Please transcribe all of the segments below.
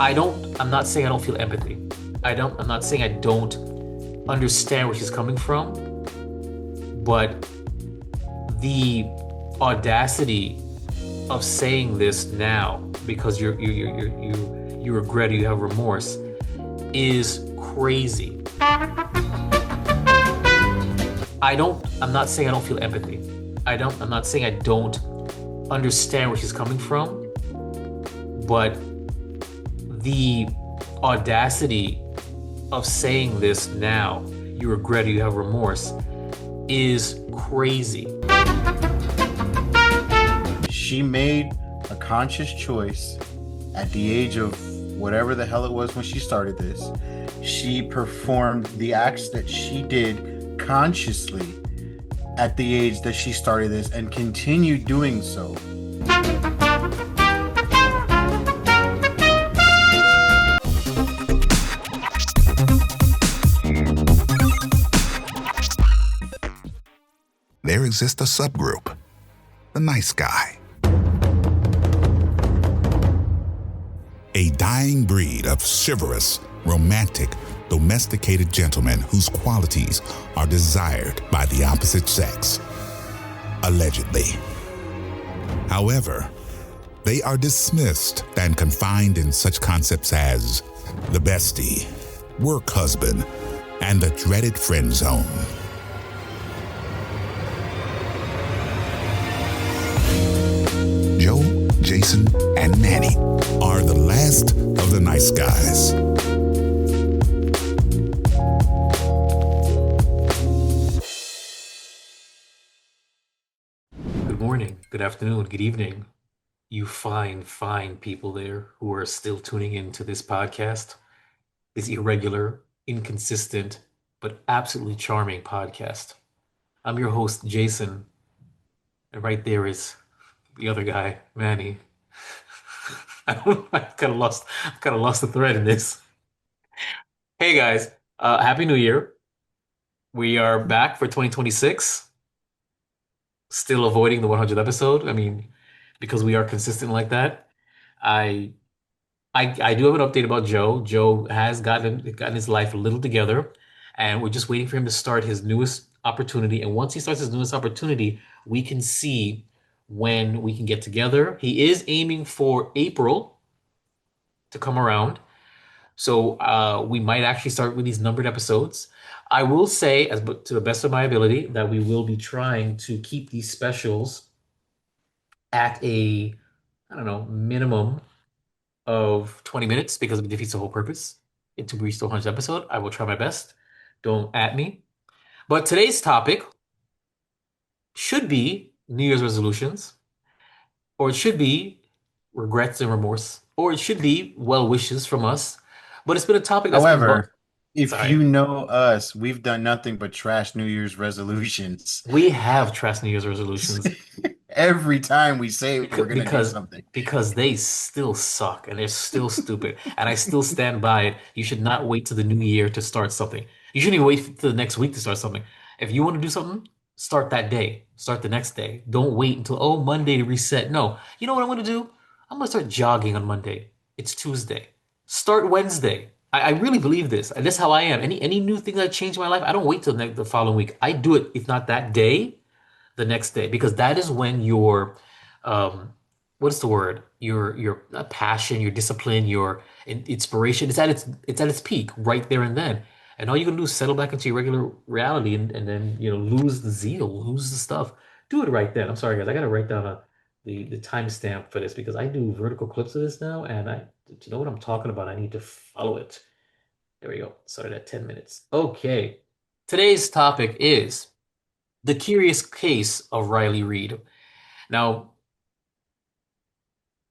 I'm not saying I don't feel empathy. I'm not saying I don't understand where she's coming from, but the audacity of saying this now because you regret it, you have remorse, is crazy. I'm not saying I don't feel empathy. I'm not saying I don't understand where she's coming from, but the audacity of saying this now, you regret it, you have remorse, is crazy. She made a conscious choice at the age of whatever the hell it was when she started this. She performed the acts that she did consciously at the age that she started this and continued doing so. There exists a subgroup, the nice guy. A dying breed of chivalrous, romantic, domesticated gentlemen whose qualities are desired by the opposite sex. Allegedly. However, they are dismissed and confined in such concepts as the bestie, work husband, and the dreaded friend zone. Joe, Jason, and Manny are the last of the nice guys. Good morning, good afternoon, good evening, you fine people there who are still tuning into this podcast, this irregular, inconsistent, but absolutely charming podcast. I'm your host, Jason, and right there is the other guy, Manny. I've kind of lost the thread in this. Hey guys, Happy New Year. We are back for 2026. Still avoiding the 100th episode. I mean, because we are consistent like that. I I do have an update about Joe. Joe has gotten his life a little together, and we're just waiting for him to start his newest opportunity. And once he starts his newest opportunity, we can see when we can get together. He is aiming for April to come around. So we might actually start with these numbered episodes. I will say, to the best of my ability, that we will be trying to keep these specials at a, I don't know, minimum of 20 minutes because it defeats the whole purpose. To reach the 100th episode, I will try my best. Don't at me. But today's topic should be New Year's resolutions, or it should be regrets and remorse, or it should be well wishes from us. But it's been a topic that's been However, if sorry. you know us, we've done nothing but trash New Year's resolutions. We have trash New Year's resolutions Every time we say we're because going to do because something. because they still suck and they're still stupid, and I still stand by it. You should not wait to the new year to start something. You shouldn't even wait till the next week to start something. If you want to do something, start that day. Start the next day. Don't wait until Monday to reset. No, you know what I'm going to do? I'm going to start jogging on Monday. It's Tuesday. Start Wednesday. I really believe this. And that's how I am. Any new thing that changed my life, I don't wait till the following week. I do it, if not that day, the next day, because that is when your what's the word? Your passion, your discipline, your inspiration, it's at its peak right there and then. And all you can do is settle back into your regular reality, and then lose the zeal, lose the stuff. Do it right then. I'm sorry, guys. I gotta write down the timestamp for this because I do vertical clips of this now, and to know what I'm talking about, I need to follow it. There we go. Started at 10 minutes. Okay. Today's topic is the curious case of Riley Reid. Now,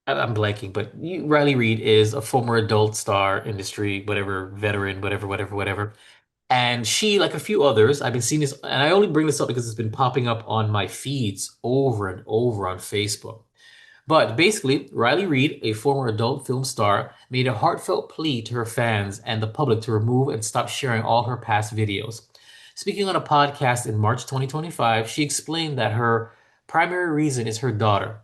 I'm blanking, but Riley Reid is a former adult star industry, whatever, veteran, whatever. And she, like a few others, I've been seeing this, and I only bring this up because it's been popping up on my feeds over and over on Facebook. But basically, Riley Reid, a former adult film star, made a heartfelt plea to her fans and the public to remove and stop sharing all her past videos. Speaking on a podcast in March 2025, she explained that her primary reason is her daughter,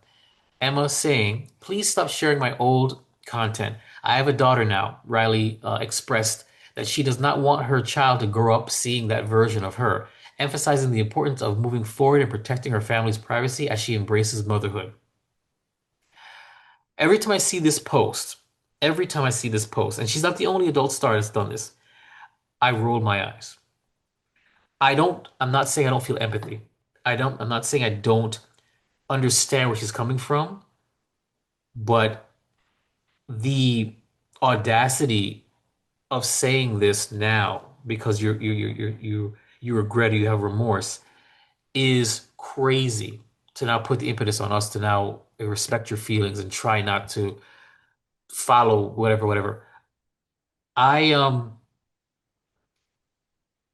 Emma, saying, "Please stop sharing my old content. I have a daughter now. Riley expressed that she does not want her child to grow up seeing that version of her, emphasizing the importance of moving forward and protecting her family's privacy as she embraces motherhood. Every time I see this post, every time I see this post, and she's not the only adult star that's done this, I roll my eyes. I'm not saying I don't feel empathy. I'm not saying I don't understand where she's coming from, but the audacity of saying this now because you regret it, you have remorse is crazy to now put the impetus on us to now respect your feelings and try not to follow whatever. I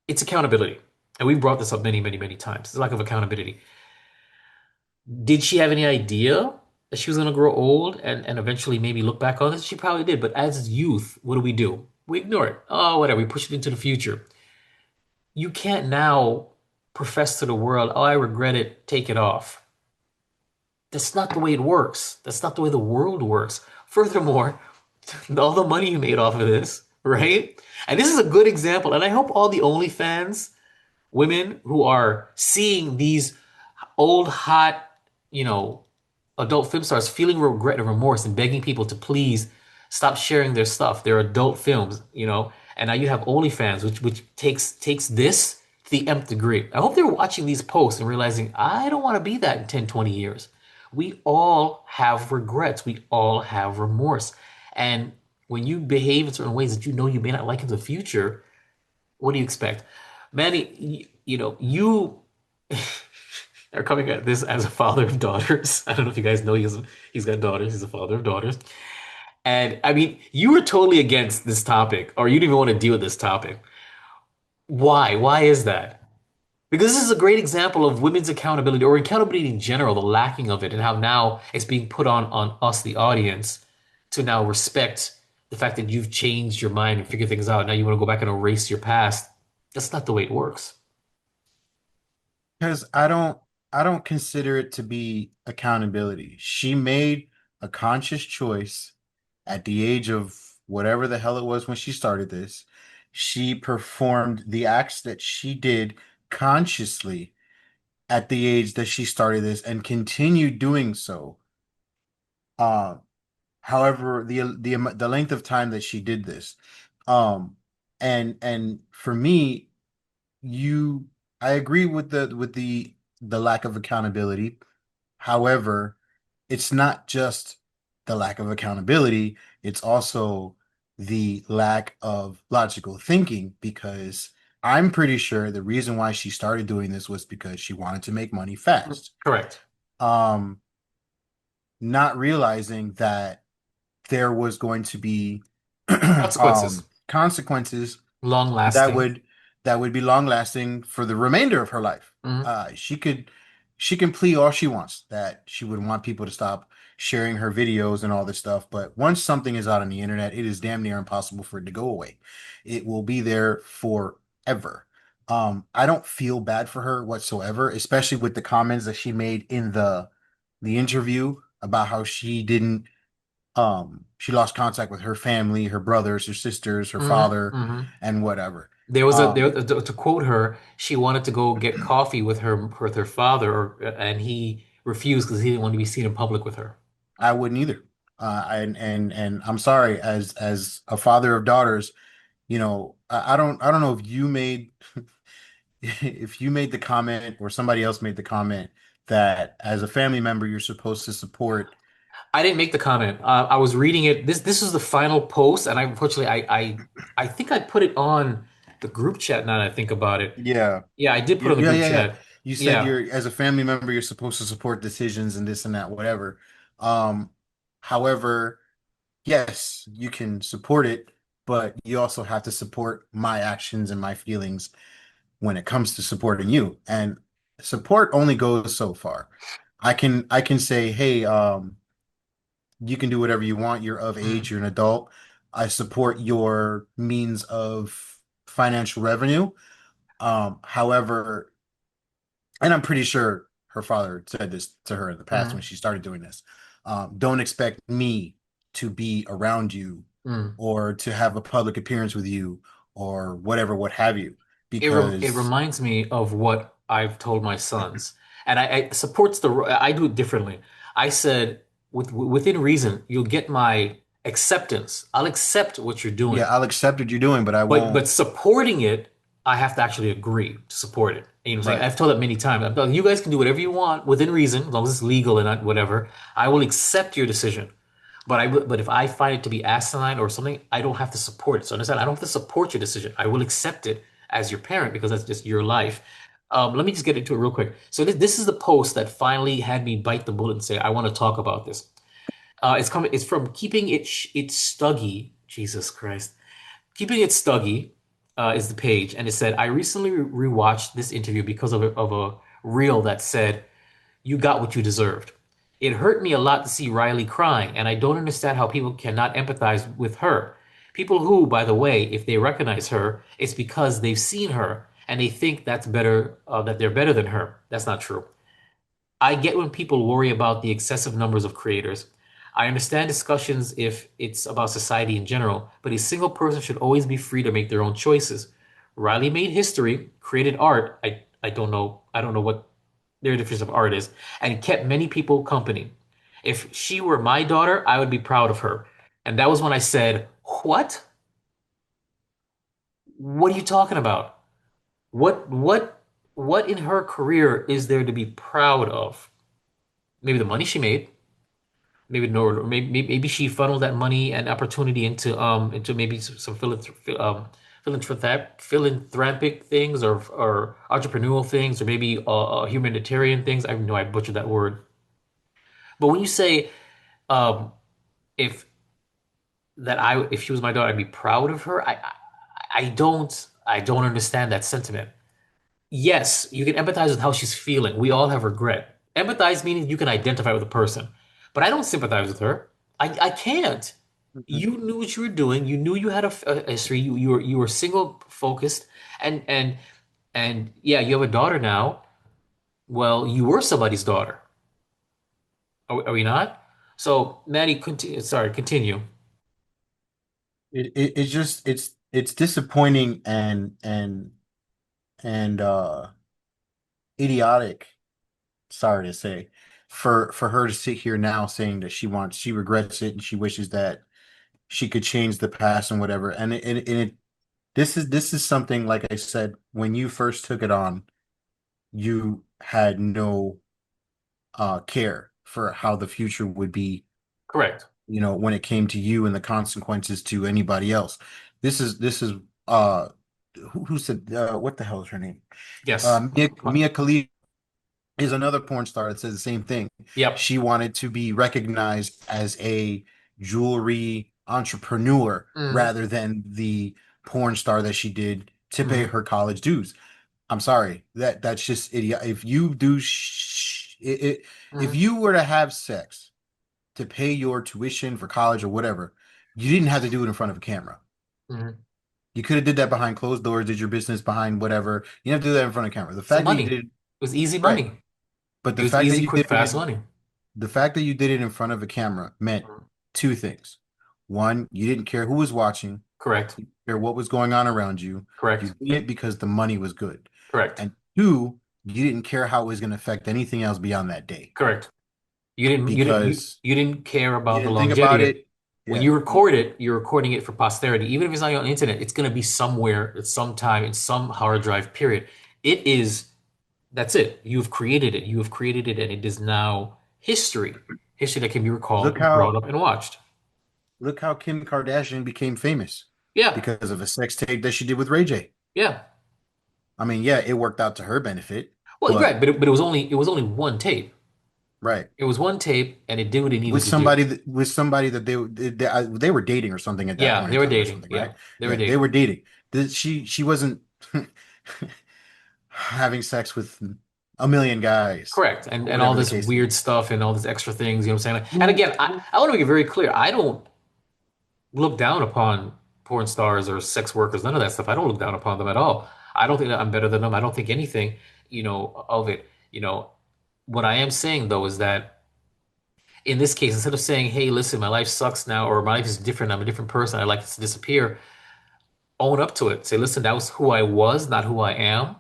it's accountability. And we've brought this up many times. It's lack of accountability. Did she have any idea that she was going to grow old and eventually maybe look back on this? She probably did. But as youth, what do? We ignore it. Oh, whatever. We push it into the future. You can't now profess to the world, oh, I regret it, take it off. That's not the way it works. That's not the way the world works. Furthermore, all the money you made off of this, right? And this is a good example. And I hope all the OnlyFans women who are seeing these old, hot, you know, adult film stars feeling regret and remorse and begging people to please stop sharing their stuff, their adult films, And now you have OnlyFans, which takes this to the nth degree. I hope they're watching these posts and realizing I don't want to be that in 10, 20 years. We all have regrets. We all have remorse. And when you behave in certain ways that you know you may not like in the future, what do you expect? Manny, you are coming at this as a father of daughters. I don't know if you guys know he's got daughters. He's a father of daughters. And I mean, you were totally against this topic, or you didn't even want to deal with this topic. Why? Why is that? Because this is a great example of women's accountability or accountability in general, the lacking of it, and how now it's being put on us, the audience, to now respect the fact that you've changed your mind and figured things out. Now you want to go back and erase your past. That's not the way it works. Because I don't consider it to be accountability. She made a conscious choice at the age of whatever the hell it was when she started this. She performed the acts that she did consciously at the age that she started this and continued doing so. Uh, However, the length of time that she did this. Um, and for me, you I agree with the lack of accountability. However, it's not just the lack of accountability, it's also the lack of logical thinking because I'm pretty sure the reason why she started doing this was because she wanted to make money fast. Correct. Um, Not realizing that there was going to be Consequences. consequences Long that lasting. would be long lasting for the remainder of her life. Mhm. She can plea all she wants that she would want people to stop sharing her videos and all this stuff, but once something is out on the internet, it is damn near impossible for it to go away. It will be there forever. I don't feel bad for her whatsoever, especially with the comments that she made in the interview about how she lost contact with her family, her brothers, her sisters, her father, Hmm. and whatever. To quote her, she wanted to go get coffee with her father, and he refused because he didn't want to be seen in public with her. I wouldn't either. And I'm sorry, as a father of daughters, I don't know if you made if you made the comment or somebody else made the comment that as a family member you're supposed to support. I didn't make the comment. I was reading it. This is the final post, and unfortunately, I think I put it on the group chat. Now that I think about it, Yeah. yeah, I did put it on the Yeah, group yeah, yeah. chat. You said Yeah, you're as a family member, you're supposed to support decisions and this and that, whatever. Um, However, yes, you can support it, but you also have to support my actions and my feelings when it comes to supporting you. And support only goes so far. I can say, hey, you can do whatever you want. You're of age, mm, you're an adult. I support your means of financial revenue. However, and I'm pretty sure her father said this to her in the past when mm, she started doing this. Don't expect me to be around you Mm. or to have a public appearance with you or whatever, what have you. It Because reminds me of what I've told my sons, and I supports I do it differently. I said within reason, you'll get my acceptance. I'll accept what you're yeah, doing. I'll accept what you're doing, but I But won't. supporting it, I have to actually agree to support it. And, you know what I'm saying? Right. I've told that many times. I've told you guys can do whatever you want within reason, as long as it's legal and not whatever. I will accept your decision. But if I find it to be asinine or something, I don't have to support it. So understand, I don't have to support your decision. I will accept it as your parent because that's just your life. Let me just get into it real quick. So this is the post that finally had me bite the bullet and say, I want to talk about this. It's coming. It's from keeping it stuggy. Jesus Christ. Keeping It Stuggy is the page, and it said, I recently rewatched this interview because of a reel that said, you got what you deserved. It hurt me a lot to see Riley crying, and I don't understand how people cannot empathize with her. People who, by the way, if they recognize her, it's because they've seen her and they think that's better, that they're better than her. That's not true. I get when people worry about the excessive numbers of creators. I understand discussions if it's about society in general, but a single person should always be free to make their own choices. Riley made history, created art. I don't know what their definition of art is, and kept many people company. If she were my daughter, I would be proud of her. And that was when I said, "What? What are you talking about? What in her career is there to be proud of? Maybe the money she made. Maybe no, maybe she funneled that money and opportunity into maybe some philanthropic things or entrepreneurial things or maybe humanitarian things. I know I butchered that word. But when you say um, if if she was my daughter, I'd be proud of her. I don't understand that sentiment. Yes, you can empathize with how she's feeling. We all have regret. Empathize meaning you can identify with a person. But I don't sympathize with her. I can't. Mhm. You knew what you were doing. You knew you had a history. You were single focused and yeah, you have a daughter now. Well, you were somebody's daughter. Are we not? So, Manny, continue. It's just it's disappointing and idiotic, sorry to say, for her to sit here now saying that she regrets it and she wishes that she could change the past and whatever. And this is something, like I said, when you first took it on, you had no care for how the future would be, Correct. when it came to you and the consequences to anybody else. This is uh who said, what the hell is her name? Yes. Mia Khalifa is another porn star that says the same thing. Yep. She wanted to be recognized as a jewelry entrepreneur Hmm. rather than the porn star that she did to pay Hmm. her college dues. I'm sorry, that's just idiot. If you do if Hmm. you were to have sex to pay your tuition for college or whatever, you didn't have to do it in front of a camera. Hmm. You could have did that behind closed doors, did your business behind whatever. You didn't have to do that in front of camera. The So fact that you money. did it, It was easy right, money. but It the was fact that easy, you quick, did fast it money. the fact that you did it in front of a camera meant two things. One, you didn't care who was watching, Correct. you didn't care what was going on around you. You Correct. did it because the money was good. Correct. And two, you didn't care how it was going to affect anything else beyond that day Correct. because You didn't care you about the didn't think about longevity of it. it. When Yeah. you record it, you're recording it for posterity. Even if it's not on the internet, it's gonna be somewhere at some time in some hard drive period. It is, that's it. You've created it. You have created it, and it is now history. History that can be Look recalled, brought how up, and watched. look how Kim Kardashian became famous Yeah. because of a sex tape that she did with Ray J. Yeah. I mean, yeah, it worked out to her benefit, Well, but right, but it was only one tape. right. It was one tape, and it did what it needed with to do. somebody that they were dating or something at that Yeah, point they in were time or dating. something, Yeah, right? they were Yeah, they dating. were dating. She wasn't having sex with a million guys Correct. or And all whatever the this case may weird be. stuff and all this extra things, you know what I'm saying? And Who, again, I want to make it very clear. I don't look down upon porn stars or sex workers, none of that stuff. I don't look down upon them at all. I don't think that I'm better than them. I don't think anything, of it. What I am saying though is that In this case, instead of saying, "Hey, listen, my life sucks now," or "My life is different. I'm a different person. I'd like this to disappear," own up to it. Say, "Listen, that was who I was, not who I am."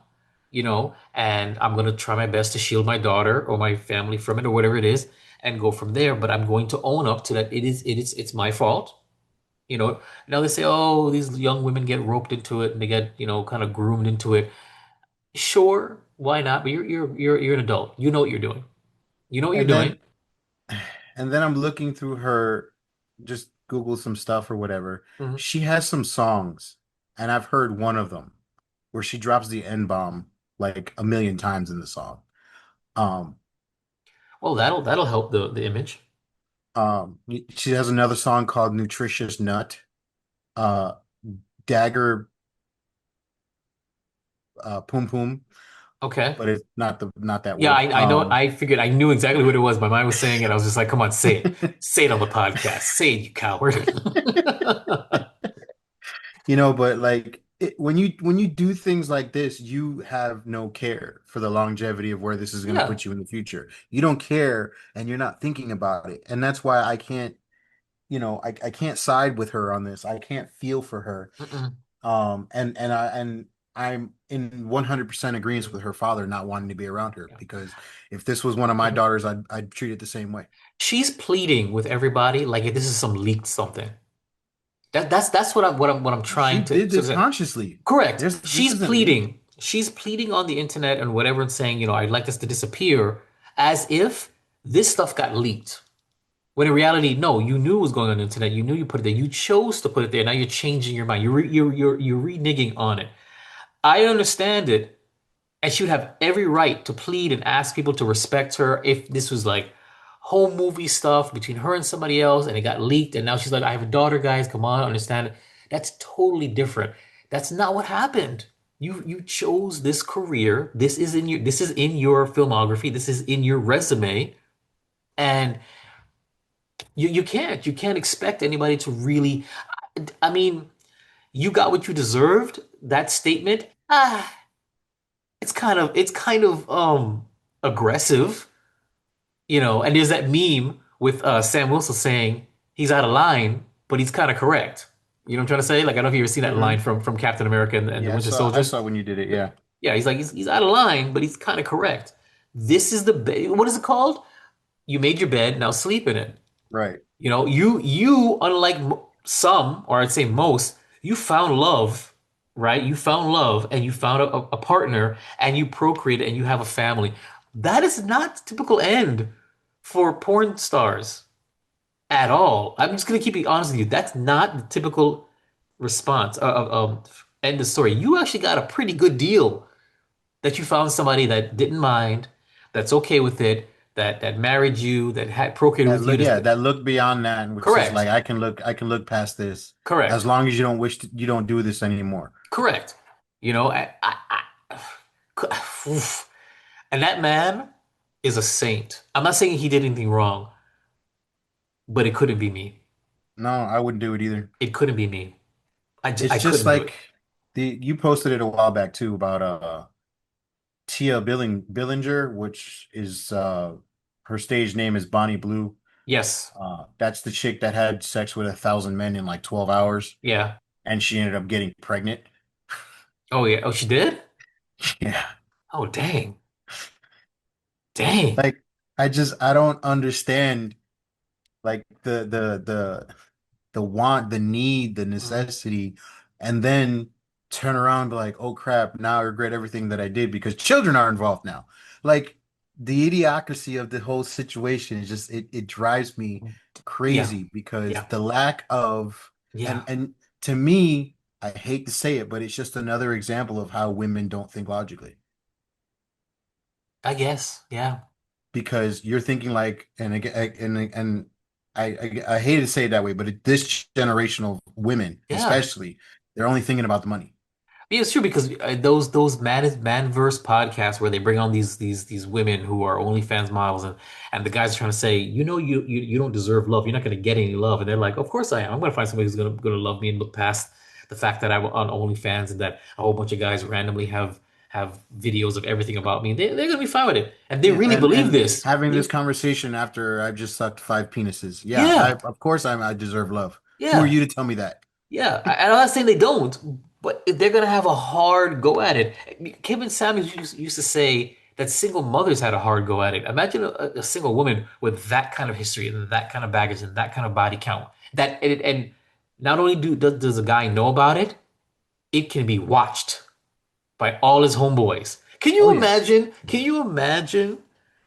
And I'm going to try my best to shield my daughter or my family from it or whatever it is and go from there. But I'm going to own up to that. It's my fault. Now they say, oh, these young women get roped into it and they get, kind of groomed into it. Sure, why not? But you're an adult. You know what you're doing. You know what you're And doing. then I'm looking through her, just Google some stuff or whatever. Mhm. She has some songs, and I've heard one of them where she drops the N bomb like a million times in the song. Um, Well, that'll help the image. she has another song called Nutritious Nut. Uh, Dagger Poom Poom, Okay. but it's not that Yeah, word. I know. I figured I knew exactly what it was. My mind was saying it. I was just like, come on, say it. Say it on the podcast. Say it, you coward. But like when you do things like this, you have no care for the longevity of where this is going to Yeah. put you in the future. You don't care and you're not thinking about it. And that's why I can't, I can't side with her on this. I can't feel for her. Mm-mm. And I'm in 100% agreement Mm. with her father not wanting to be around her Yeah. because if this was one of my Mhm. daughters, I'd treat it the same way. She's pleading with everybody like if this is some leaked something. That's what I'm She trying to did to this say. consciously. Correct. This She's isn't leaked. pleading. She's pleading on the internet and whatever and saying, I'd like this to disappear as if this stuff got leaked. When in reality, no, you knew it was going on the internet. You knew you put it there. You chose to put it there. Now you're changing your mind. You're reneging on it. I understand it. And she would have every right to plead and ask people to respect her if this was like home movie stuff between her and somebody else and it got leaked and now she's like, I have a daughter, guys, come on, understand it. That's totally different. That's not what happened. You chose this career. This is in your filmography. This is in your resume. And you can't expect anybody to really, I mean, you got what you deserved. That statement, it's kind of aggressive, and there's that meme with Sam Wilson saying he's out of line, but he's kind of correct. You know what I'm trying to say? Like, I don't know if you've ever seen that line Hmm. from Captain America and the Yeah, Winter I Soldier. saw when you did it. Yeah. Yeah, he's like he's out of line, but he's kind of correct. This is what is it called? You made your bed, now sleep in it. Right. You unlike some, or I'd say most, you found love, right? You found love and you found a partner and you procreated and you have a family. That is not the typical end for porn stars at all. I'm just gonna keep it honest with you. That's not the typical response of end the story. You actually got a pretty good deal that you found somebody that didn't mind, that's okay with it, that married you, that had procreated That with you. look, yeah, that look beyond that, and which says like Correct. I can look past this as Correct. long as you don't do this anymore. Correct. You know, oof. And that man is a saint. I'm not saying he did anything wrong, but it couldn't be me. No, I wouldn't do it either. It couldn't be me. It's I just couldn't do it. like the you posted it a while back too about Tia Billinger, which is her stage name is Bonnie Blue. Yes. That's the chick that had sex with 1,000 men in like 12 hours, Yeah. and she ended up getting pregnant. Oh yeah. Oh, she did? Yeah. Oh, dang. Dang. Like I don't understand like the want, the need, the Mhm. necessity, and then turn around and be like, oh crap, now I regret everything that I did because children are involved now. Like the idiocracy of the whole situation is just it drives me Yeah. crazy because Yeah. the lack of Yeah. and to me, I hate to say it, but it's just another example of how women don't think logically. I guess. Yeah. Because you're thinking like and I hate to say it that way, but this generation of women, Yeah. especially, they're only thinking about the money. Yeah, it's true because those manverse podcasts where they bring on these women who are OnlyFans models and the guys are trying to say, you don't deserve love. You're not going to get any love. And they're like, of course I am. I'm going to find somebody who's going to love me and look past the fact that I'm on OnlyFans and that a whole bunch of guys randomly have have videos of everything about me. They're gonna be fine with it, and they Yeah, really believe and this. having this conversation after I've just sucked five penises. Yeah, I Yeah, of course I deserve love. Who are yeah, you to tell me that? yeah. I'm not saying they don't, but they're gonna have a hard go at it. Kevin Samuels used to say that single mothers had a hard go at it. Imagine a single woman with that kind of history and that kind of baggage and that kind of body count. And not only does a guy know about it, it can be watched by all his homeboys. Can Oh you yeah. imagine? Can you imagine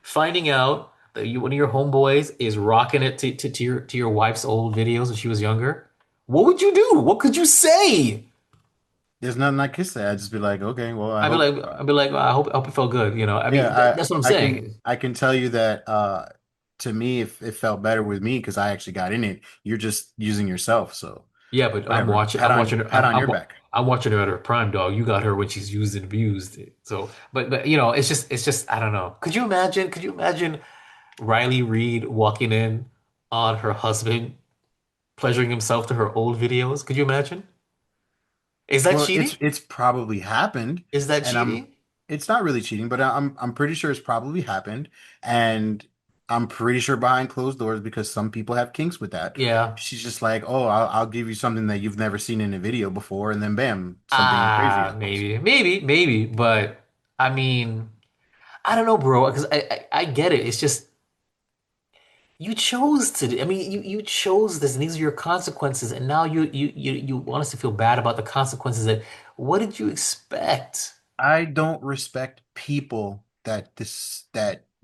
finding out that one of your homeboys is rocking it to your wife's old videos when she was younger? What would you do? What could you say? There's nothing I could say. I'd just be like, okay, well, I I'd be hope. like, I'd be like, "Well, I hope it felt good. You know, I mean, Yeah, that's what I'm I can saying. tell you that to me, if it felt better with me because I actually got in it. You're just using yourself, so Yeah, but whatever. Pat on your back. I'm watching her at her prime, dog. You got her when she's used and abused. So, but you know, it's just, I don't know. Could you imagine? Could you imagine Riley Reid walking in on her husband pleasuring himself to her old videos? Could you imagine? Is that Well, cheating? it's probably happened, Is that and cheating? it's not really cheating, but I'm pretty sure it's probably happened, and I'm pretty sure behind closed doors because some people have kinks with that. Yeah. She's just like, oh, I'll give you something that you've never seen in a video before, and then bam, something crazy Ah, happens. maybe. But I mean, I don't know, bro, because I get it. It's just you chose to. I mean, you chose this, and these are your consequences. And now you want us to feel bad about the consequences. That what did you expect? I don't respect people that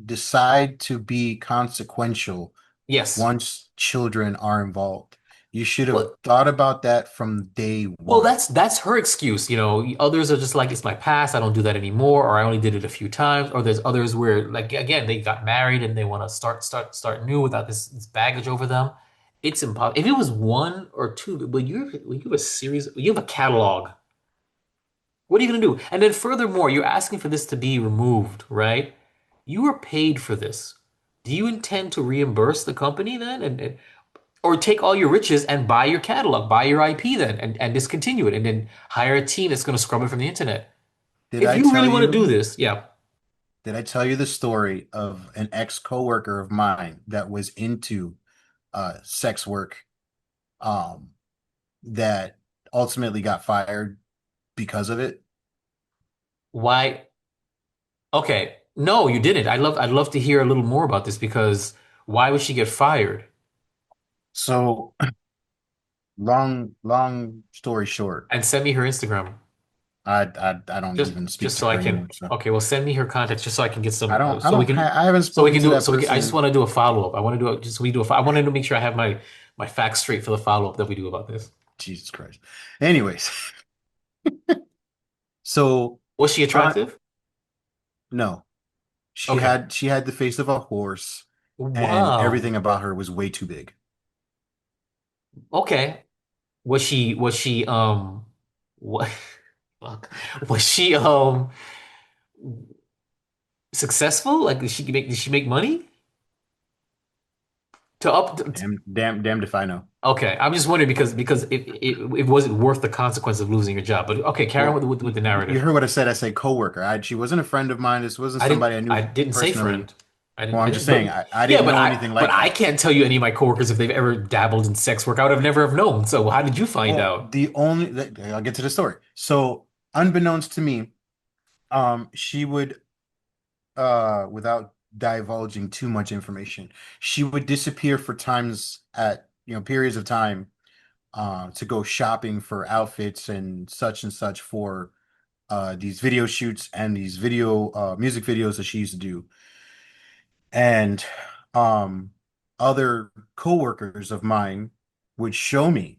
decide to be consequential Yes. once children are involved. You should have Well, thought about that from day well, one. that's her excuse. You know, others are just like it's my past. I don't do that anymore, or I only did it a few times. Or there's others where, like again, they got married and they want to start new without this baggage over them. It's impossible. If it was one or two, but you have a series, you have a catalog. What are you going to do? And then furthermore, you're asking for this to be removed, right? You were paid for this. Do you intend to reimburse the company then, or take all your riches and buy your catalog, buy your IP then, and discontinue it, and then hire a team that's going to scrub it from the internet? Did If I you tell really want to do you? this, yeah. Did I tell you the story of an ex-coworker of mine that was into sex work um, that ultimately got fired because of it? Why? Okay, no, you didn't. I'd love to hear a little more about this because why would she get fired? So long story short, And send me her Instagram. I don't Just even speak just to so I her can anymore. So okay, well send me her contact just so I can get some so we can I haven't spoken to that so we can I just person. want to do a follow-up. I want to do it just so we do a I wanted to make sure I have my facts straight for the follow-up that we do about this. Jesus Christ. Anyways, so Was she uh attractive? no, Okay. she had the face of a horse, and Wow. everything about her was way too big. Okay. Was she what fuck. Was she successful? Like did she make money? To up to, Damned if I know. okay, I'm just wondering because it wasn't worth the consequence of losing your job. But okay, carry on Well, with the you narrative. heard what I said. I said coworker. She wasn't a friend of mine. This wasn't somebody I I knew didn't say personally. friend. Well, I'm I just didn't, saying, but I yeah, didn't know anything but like I that. can't tell you any of my coworkers if they've ever dabbled in sex work. I would have never have known. So how did you find Well, out? I'll get to the story. So, unbeknownst to me, she would, without divulging too much information, she would disappear for times at, periods of time, to go shopping for outfits and such for these video shoots and these music videos that she used to do. And um other coworkers of mine would show me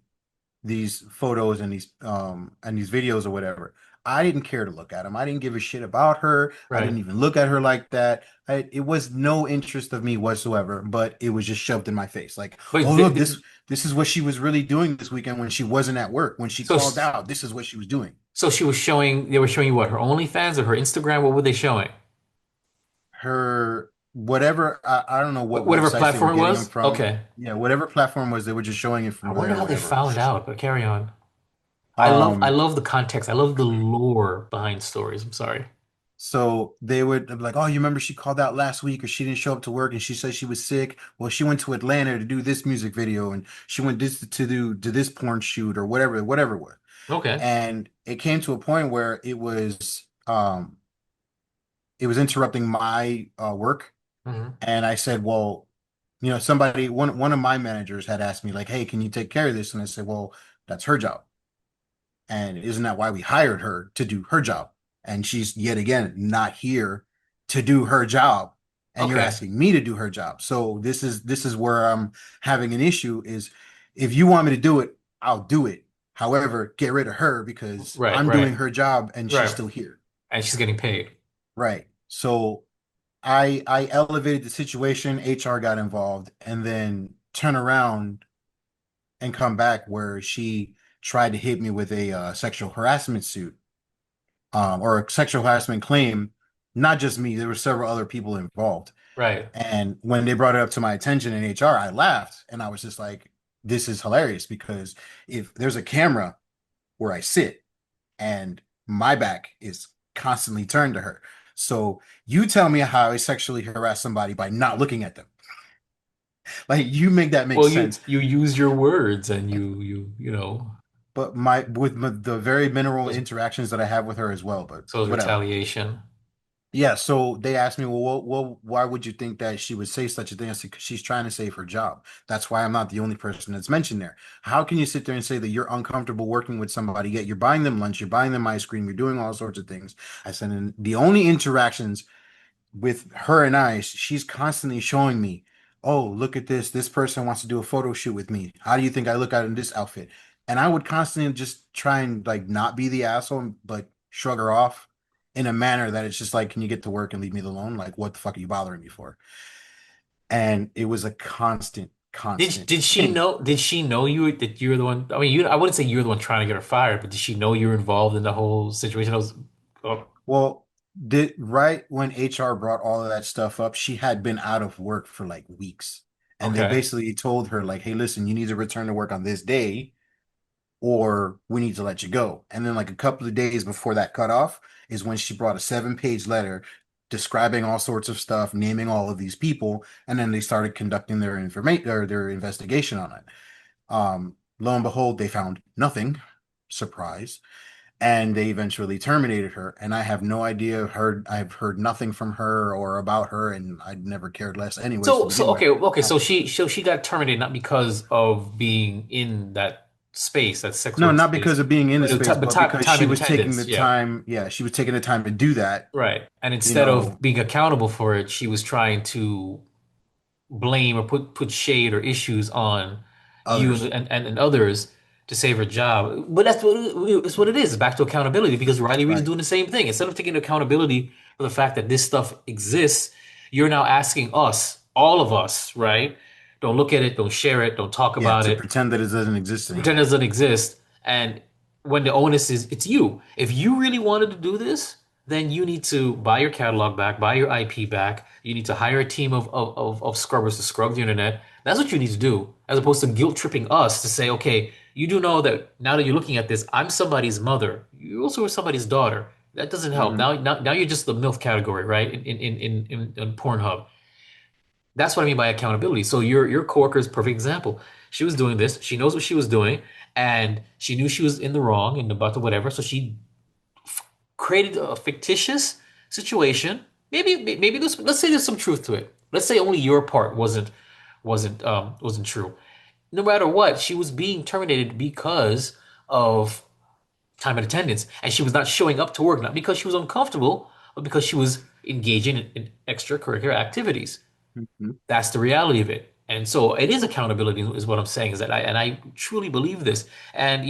these photos and these videos or whatever. I didn't care to look at them. I didn't give a shit about her. I didn't Right. even look at her like that. It was no interest of me whatsoever, but it was just shoved in my face. Like, But oh look, this is what she was really doing this weekend when she wasn't at work. When she so called out, this is what she was doing. so she was showing they were showing you what her OnlyFans or her Instagram? What were they showing? Her whatever, I don't know what Whatever websites they were platform it getting them was? from. Okay. Yeah, whatever platform was, they were just showing it I from wonder there or how they whatever. found out, but carry on. I Um, love the context. I love the lore behind stories. I'm sorry. so they would be like, "Oh, you remember she called out last week, or she didn't show up to work, and she said she was sick. Well, she went to Atlanta to do this music video, and she went to this porn shoot, or whatever it was." Okay. And it came to a point where it was interrupting my work, Hmm. and I said, "Well, somebody one of my managers had asked me like, hey, can you take care of this?" And I said, "Well, that's her job." And isn't that why we hired her to do her job? And she's yet again not here to do her job. And you're Okay. asking me to do her job. So this is where I'm having an issue is if you want me to do it, I'll do it. However, get rid of her because Right, I'm doing right, her job and she's right. still here. And she's getting paid. Right. So I elevated the situation, HR got involved, and then turn around and come back where she tried to hit me with a sexual harassment suit, or a sexual harassment claim. Not just me, there were several other people involved. Right. And when they brought it up to my attention in HR, I laughed and I was just like, this is hilarious because if there's a camera where I sit and my back is constantly turned to her. So you tell me how I sexually harass somebody by not looking at them. Like you make that make Well, sense. you use your words and you know, But the very minimal those interactions that I have with her as well, but so it's whatever. retaliation. Yeah, so they asked me, well, why would you think that she would say such a thing? I said, because she's trying to save her job. That's why I'm not the only person that's mentioned there. How can you sit there and say that you're uncomfortable working with somebody, yet you're buying them lunch, you're buying them ice cream, you're doing all sorts of things? I said, and the only interactions with her and I, she's constantly showing me, oh, look at this. This person wants to do a photo shoot with me. How do you think I look out in this outfit? And I would constantly just try and like not be the asshole, but shrug her off in a manner that it's just like, can you get to work and leave me alone? Like, what the fuck are you bothering me for? And it was a constant thing. Did she know that you're the one? I mean, I wouldn't say you're the one trying to get her fired, but did she know you were involved in the whole situation? I was, oh, Well, did right when HR brought all of that stuff up, she had been out of work for like weeks. And they okay. basically told her, like, hey, listen, you need to return to work on this day or we need to let you go. And then like a couple of days before that cutoff is when she brought a 7-page letter describing all sorts of stuff, naming all of these people, and then they started conducting their information or their investigation on it. Lo and behold, they found nothing. Surprise. And they eventually terminated her. And I have no idea I've heard nothing from her or about her, and I'd never cared less anyways to begin with. Okay, Nothing. so she got terminated not because of being in that space, that sex No, work not space, because of being in the space, but but because time she and was taking the attendance. Yeah. time. Yeah, she was taking the time to do that. Right. And You instead of know, being accountable for it, she was trying to blame or put shade or issues on you others. and others to save her job. But it's what it is. It's back to accountability because Riley Reid is Right. doing the same thing. Instead of taking accountability for the fact that this stuff exists, you're now asking us, all of us, right? Don't look at it, don't share it, don't talk Yeah, about to it, pretend that it doesn't exist pretend it anymore. doesn't exist. And when the onus is, it's you. If you really wanted to do this, then you need to buy your catalog back, buy your IP back. You need to hire a team of scrubbers to scrub the internet. That's what you need to do, as opposed to guilt tripping us to say, okay, you do know that now that you're looking at this, I'm somebody's mother. You also are somebody's daughter. That doesn't help. Hmm. Now you're just the MILF category, right? In Pornhub. That's what I mean by accountability. So your coworker is a perfect example. She was doing this. She knows what she was doing, and she knew she was in the wrong and about to whatever. So she created a fictitious situation. Maybe let's say there's some truth to it. Let's say only your part wasn't true. No matter what, she was being terminated because of time and attendance, and she was not showing up to work not because she was uncomfortable, but because she was engaging in extracurricular activities. Hmm. That's the reality of it. And so it is accountability is what I'm saying is that I truly believe this. And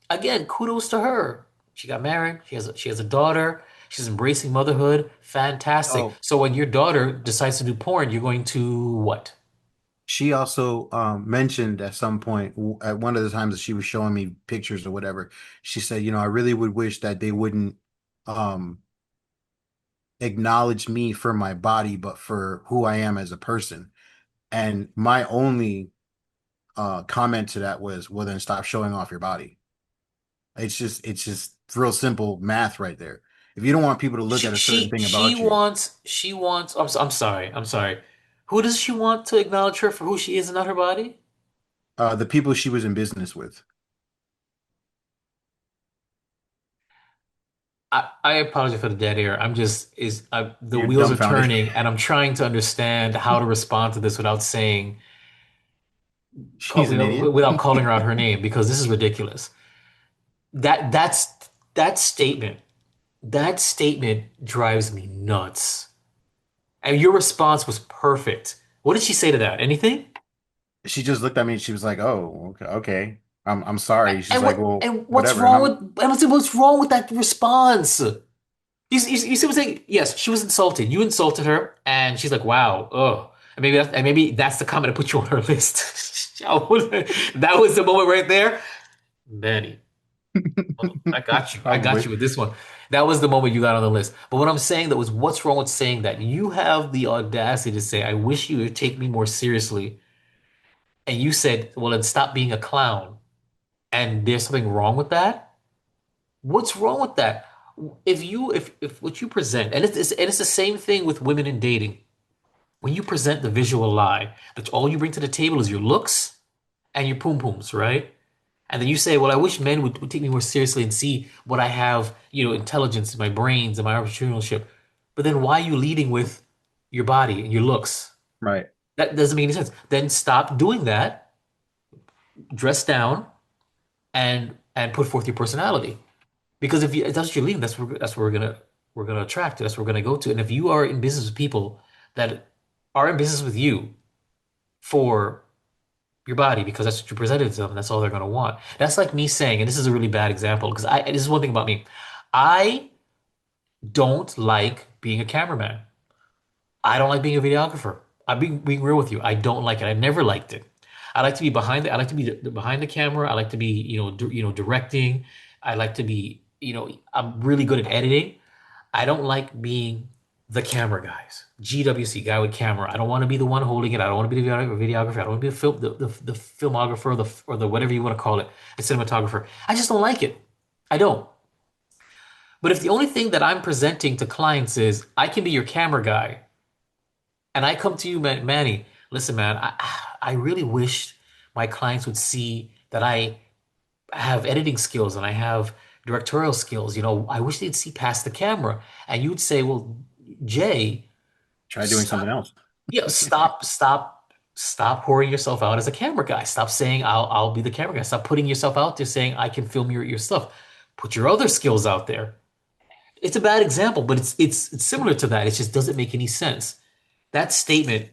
again, kudos to her. She got married. She has a daughter. She's embracing motherhood. Fantastic. Oh, So when your daughter decides to do porn, you're going to what? she also mentioned at some point at one of the times that she was showing me pictures or whatever, she said, I really would wish that they wouldn't um, acknowledge me for my body, but for who I am as a person. And my only comment to that was, well, then stop showing off your body. It's just real simple math right there. If you don't want people to look at a certain thing She about you, wants I'm sorry. I'm sorry. Who does she want to acknowledge her for who she is and not her body? the people she was in business with, I apologize for the dead air. The you're wheels are dumbfounded. turning and I'm trying to understand how to respond to this without saying She's an idiot. without calling her out her name because this is ridiculous. That that's that statement. That statement drives me nuts. And your response was perfect. What did she say to that? Anything? She just looked at me and she was like, "Oh, okay, okay. I'm sorry." She's like, "Well, And what's whatever." And wrong I'm with what's wrong with that response? You see what I'm saying? Yes, she was insulted. You insulted her, and she's like, "Wow, oh." And maybe that's the comment that put you on her list. That was the moment right there. Manny, I got you. I got probably you with this one. That was the moment you got on the list. But what I'm saying that was what's wrong with saying that? You have the audacity to say, I wish you would take me more seriously. And you said, well, then stop being a clown. And there's something wrong with that? What's wrong with that? If what you present, and it's the same thing with women in dating. When you present the visual lie, that all you bring to the table is your looks and your poom pooms, right? And then you say, well, I wish men would take me more seriously and see what I have, intelligence in my brains and my entrepreneurship. But then why are you leading with your body and your looks? right. That doesn't make any sense. Then stop doing that, dress down, and put forth your personality. Because if that's what you're leading, that's where we're gonna attract. That's where we're gonna go to. And if you are in business with people that are in business with you for your body because that's what you presented to them. That's all they're going to want. That's like me saying, and this is a really bad example because this is one thing about me. I don't like being a cameraman. I don't like being a videographer. I'm being real with you. I don't like it. I never liked it. I like to be I like to be behind the camera. I like to be, directing. I like to be, I'm really good at editing. I don't like being the camera guys. GWC, guy with camera. I don't want to be the one holding it. I don't want to be the videographer. I don't want to be the filmographer or the whatever you want to call it, the cinematographer. I just don't like it. I don't. But if the only thing that I'm presenting to clients is I can be your camera guy, and I come to you, Manny, listen, man, I really wish my clients would see that I have editing skills and I have directorial skills. I wish they'd see past the camera. And you'd say, well, Jay, Try doing something stop, else. stop whoring yourself out as a camera guy. Stop saying I'll be the camera guy. Stop putting yourself out there saying I can film your stuff. Put your other skills out there. It's a bad example, but it's similar to that. It just doesn't make any sense. That statement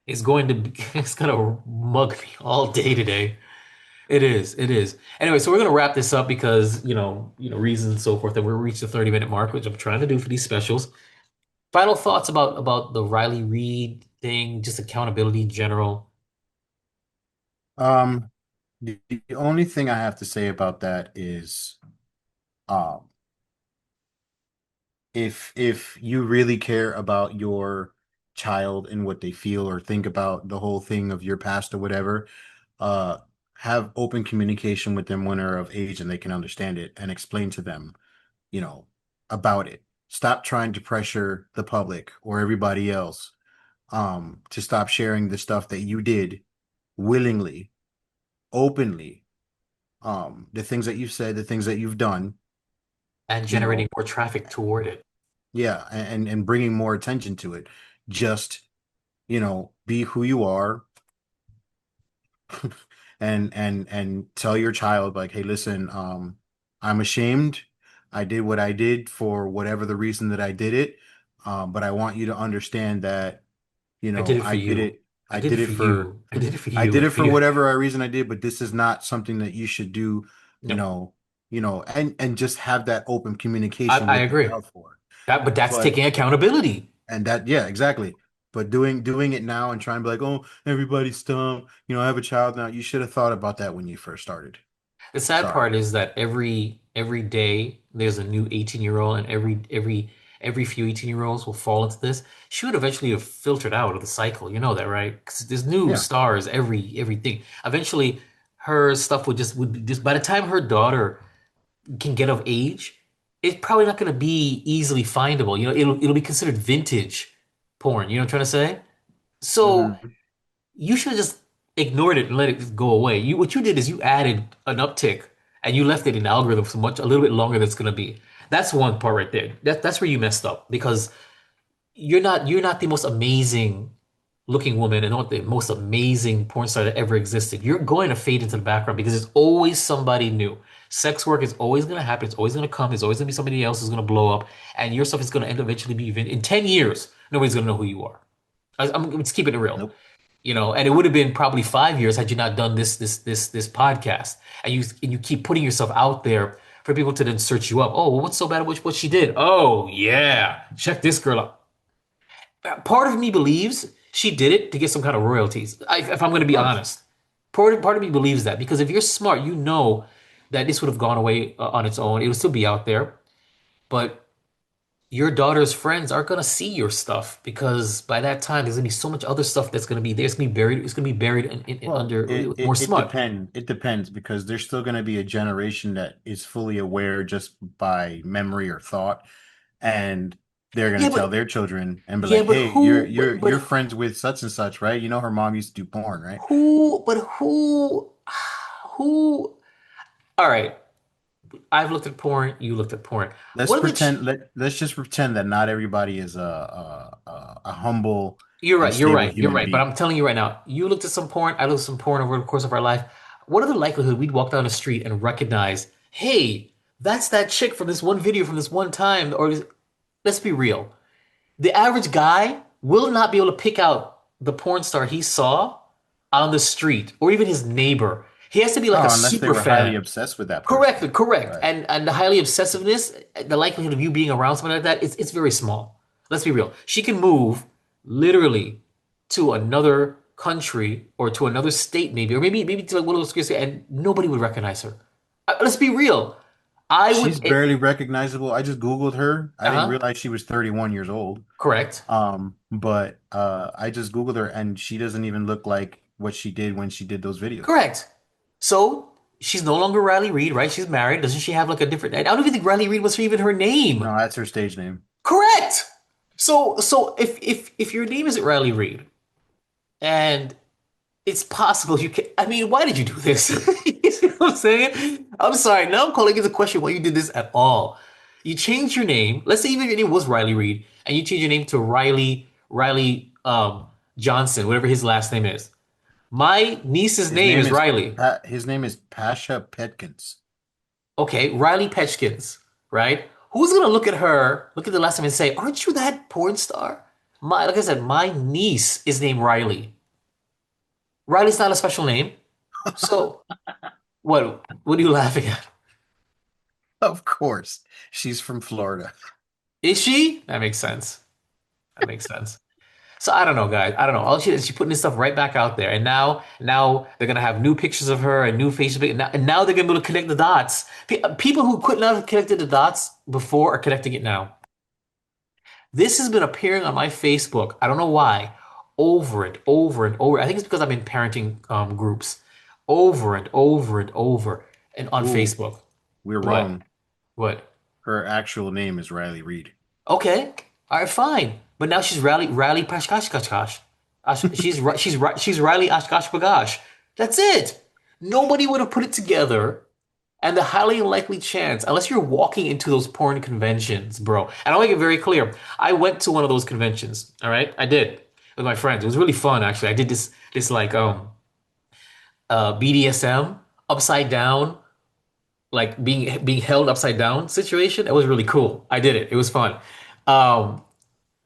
is going to it's gonna mug me all day today. It is. It is. Anyway, so we're gonna wrap this up because reasons and so forth, and we're reached the 30-minute mark, which I'm trying to do for these specials. Final thoughts about the Riley Reid thing, just accountability in general. Um, the only thing I have to say about that is, um, if you really care about your child and what they feel or think about the whole thing of your past or whatever, uh, have open communication with them when they're of age and they can understand it and explain to them, you know, about it. Stop trying to pressure the public or everybody else, to stop sharing the stuff that you did willingly, openly, the things that you've said, the things that you've done, And you generating know, more traffic toward it. yeah, and bringing more attention to it. Just, be who you are, and tell your child, like, hey, listen, I'm ashamed. I did what I did for whatever the reason that I did it. But I want you to understand that, I did it for I did you. it. I I did it did it for for you. I did it for I you did and it for for you. whatever reason I did, but this is not something that you should do, you No, know, and just have that open communication I with the agree. child for. But that's But taking accountability. and that, yeah, exactly. But doing it now and trying to be like, oh, everybody's dumb. I have a child now. You should have thought about that when you first started. The sad Sorry. part is that every day there's a new 18-year-old, and every few 18-year-olds will fall into this. She would eventually have filtered out of the cycle. You know that, right? Because there's new Yeah. stars everything. Eventually, her stuff would be just by the time her daughter can get of age, it's probably not going to be easily findable. You know, it'll be considered vintage porn. You know what I'm trying to say? So Hmm. you should have just ignored it and let it go away. You what you did is you added an uptick and you left it in the algorithm so much a little bit longer than it's going to be. That's one part right there. That's where you messed up because you're not the most amazing looking woman and not the most amazing porn star that ever existed. You're going to fade into the background because there's always somebody new. Sex work is always going to happen. It's always going to come. There's always going to be somebody else who's going to blow up, and your stuff is going to end eventually be even in 10 years. Nobody's going to know who you are. I'm just keeping it real, Nope. and it would have been probably 5 years had you not done this podcast, and you keep putting yourself out there for people to then search you up. Oh, well, what's so bad about what she did? Oh yeah, check this girl out. Part of me believes she did it to get some kind of royalties. If I'm going to Of be course. honest, part of me believes that because if you're smart, you know that this would have gone away on its own. It would still be out there, but your daughter's friends aren't going to see your stuff because by that time there's going to be so much other stuff that's going to be there. It's going to be buried. It's going to be buried Well, under more it smut. depends. It depends because there's still going to be a generation that is fully aware just by memory or thought, and they're going Yeah, to tell but their children and be yeah, like, but "Hey, who? you're friends with such and such, right? You know her mom used to do porn, right?" Who? All right. I've looked at porn. You looked at porn. Let's What are the? pretend. Let's just pretend that not everybody is a humble You're and right. You're stable right. You're human right. But being. I'm telling you right now, you looked at some porn. I looked at some porn over the course of our life. What are the likelihood we'd walk down the street and recognize, hey, that's that chick from this one video from this one time? Let's be real. The average guy will not be able to pick out the porn star he saw on the street or even his neighbor. He has to be like a Oh, unless they super were highly fan. obsessed with that person. Correct, correct. Right. And the highly obsessiveness, the likelihood of you being around somebody like that, it's very small. Let's be real. She can move literally to another country or to another state, maybe, or maybe to like one of those states, and nobody would recognize her. Let's be real. I She's would. barely recognizable. I just Googled her. I didn't Uh-huh. realize she was 31 years old. Correct. But I just Googled her and she doesn't even look like what she did when she did those videos. Correct. So she's no longer Riley Reid, right? She's married. Doesn't she have like a different? I don't even think Riley Reid was even her name. No, that's her stage name. Correct. So if your name isn't Riley Reid, and it's possible you can. I mean, why did you do this? You see what I'm saying? I'm sorry. Now I'm calling into question why you did this at all. You changed your name. Let's say even your name was Riley Reid, and you change your name to Riley Johnson, whatever his last name is. My niece's His name name is is Riley. His name is Pasha Petkins. Okay, Riley Petchkins, right? Who's gonna look at her, look at the last name, and say, "Aren't you that porn star?" Like I said, my niece is named Riley. Riley's not a special name. So what are you laughing at? Of course. She's from Florida. Is she? That makes sense. That makes sense. So I don't know, guys. I don't know. All she putting this stuff right back out there, and now they're gonna have new pictures of her and new Facebook, and now they're gonna be able to connect the dots. People who could not have connected the dots before are connecting it now. This has been appearing on my Facebook. I don't know why, over and over and over. I think it's because I'm in parenting groups, over and over and over, and on Ooh, Facebook. we're What? wrong. What? Her actual name is Riley Reid. Okay. All right, fine. But now she's Riley Pashkashkashkash. She's Riley Ashkash Bagash. That's it. Nobody would have put it together. And the highly unlikely chance, unless you're walking into those porn conventions, bro. And I'll make it very clear. I went to one of those conventions. All right, I did with my friends. It was really fun, actually. I did this like BDSM upside down, like being held upside down situation. It was really cool. I did it. It was fun. Um,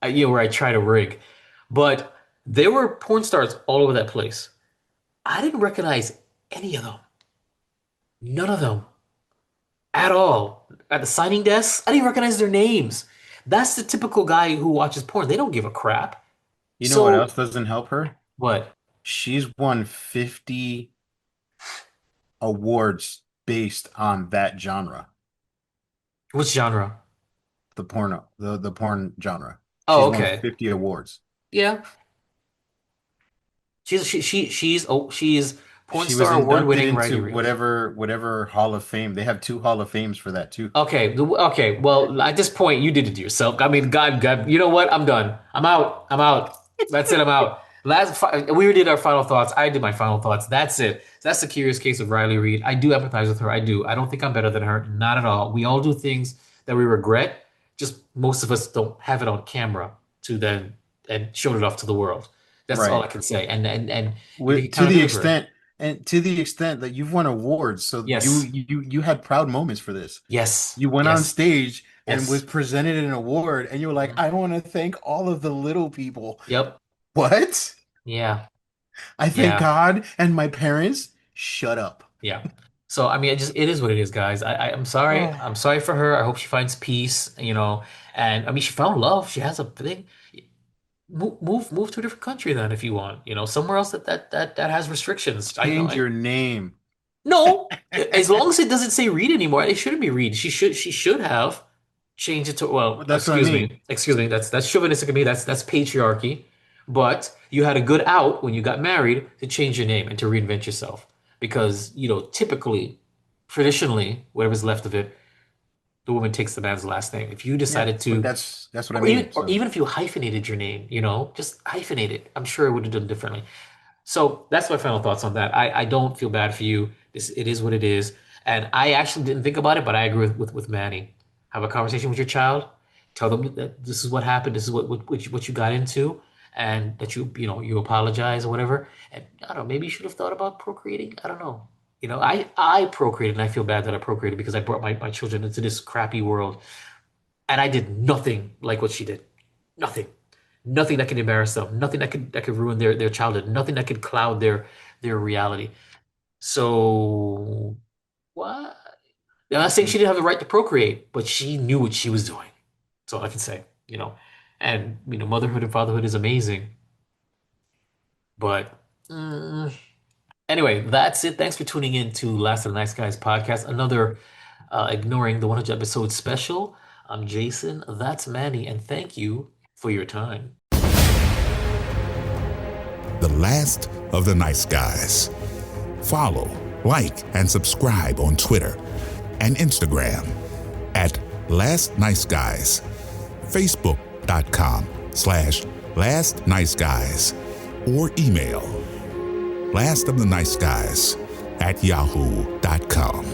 where I try to rig. But there were porn stars all over that place. I didn't recognize any of them. None of them at all. At the signing desk, I didn't recognize their names. That's the typical guy who watches porn. They don't give a crap. You know what else So doesn't help her? what? She's won 50 awards based on that genre, Which genre? the porn genre. Oh, She's won okay. 50 awards. Yeah. She's Porn She was star inducted award-winning Riley into Reid. whatever Hall of Fame. They have 2 Hall of Fames for that too. Okay, okay. Well, at this point, you did it to yourself. I mean, God, you know what? I'm done. I'm out. I'm out. That's it. I'm out. We did our final thoughts. I did my final thoughts. That's it. That's the curious case of Riley Reid. I do empathize with her. I do. I don't think I'm better than her. Not at all. We all do things that we regret. Just most of us don't have it on camera to then and show it off to the world. That's all Right. I can say. And you With, can kind of do it for her. to the extent that you've won awards, so Yes. you had proud moments for this. Yes. You went on Yes. stage and was Yes. presented an award, and you were like, Mhm. I want to thank all of the little people. Yep. What? Yeah. I thank Yeah. God and my parents. Shut up. Yeah. So I mean, it is what it is, guys. I'm sorry. Oh, I'm sorry for her. I hope she finds peace, And I mean, she found love. She has a thing. Move to a different country then if you want, somewhere else that has restrictions. change your name. No, as long as it doesn't say Reed anymore, it shouldn't be Reed. She should have changed it to, well, Well, that's what I mean. excuse me. That's chauvinistic of me. That's patriarchy. But you had a good out when you got married to change your name and to reinvent yourself because typically, traditionally, whatever's left of it, the woman takes the man's last name. If you Yeah, decided but to, that's what I or even mean. or So even if you hyphenated your name, just hyphenate it, I'm sure it would have done differently. So that's my final thoughts on that. I don't feel bad for you. It is what it is. And I actually didn't think about it, but I agree with Manny. Have a conversation with your child. Tell them that this is what happened. This is what you got into, and that you apologize or whatever. And I don't know. Maybe you should have thought about procreating. I don't know. I procreated, and I feel bad that I procreated because I brought my children into this crappy world, and I did nothing like what she did. Nothing. Nothing that could embarrass them. Nothing that could ruin their childhood. Nothing that could cloud their reality. So what? I'm not saying she didn't have the right to procreate, but she knew what she was doing. That's all I can say. And motherhood and fatherhood is amazing. But anyway, that's it. Thanks for tuning in to Last of the Nice Guys podcast. Another ignoring the 100 episode special. I'm Jason. That's Manny, and thank you for your time. The Last of the Nice Guys. Follow, like, and subscribe on Twitter and Instagram at Last Nice Guys, Facebook.com/Last Nice Guys, or email lastoftheniceguys@yahoo.com.